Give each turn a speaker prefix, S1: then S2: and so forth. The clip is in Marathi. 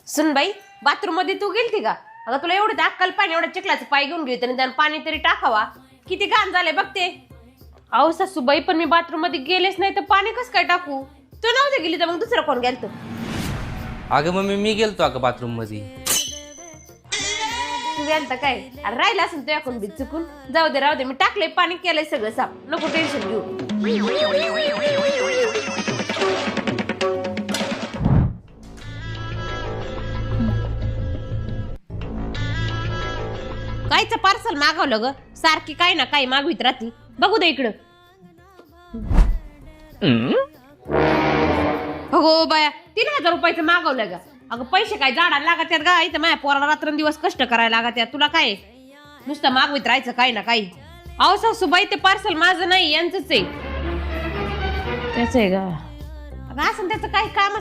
S1: सुनबाई बाथरूम मध्ये तू गेलती का? अगं तुला एवढं अक्कल पाणी एवढं चिखलाचं पाय घेऊन गेली तर त्यानं पाणी तरी टाकावा. किती घाण झाले बघते. अहो सासूबाई पण मी बाथरूम मध्ये गेलेच नाही तर पाणी कसं काय टाकू? तू नव्हती गेली तर मग दुसरं कोण गेलतं?
S2: अगं मम्मी मी गेलतो अगं बाथरूम मध्ये.
S1: तू गेलता काय? अरे राहिला असेल तू याकून बी चुकून. जाऊ दे राहू दे, मी टाकलंय पाणी केलंय सगळं साफ, नको टेन्शन घेऊ. कायचं पार्सल मागवलं ग? सारखी काय ना काय मागवीत राहती. बघू दे इकडं. हो बाया 3000 रुपयाचं मागवलं ग. अगं पैसे काय झाडाला लागत आहेत का? इथं माझ्या पोराला रात्रंदिवस कष्ट करायला लागत आहेत. तुला काय नुसतं मागवीत राहायचं काय ना काही? अहो सासूबाई ते पार्सल माझं नाही, यांचंच आहे. त्याच आहे का? अगं असं त्याचं काही काम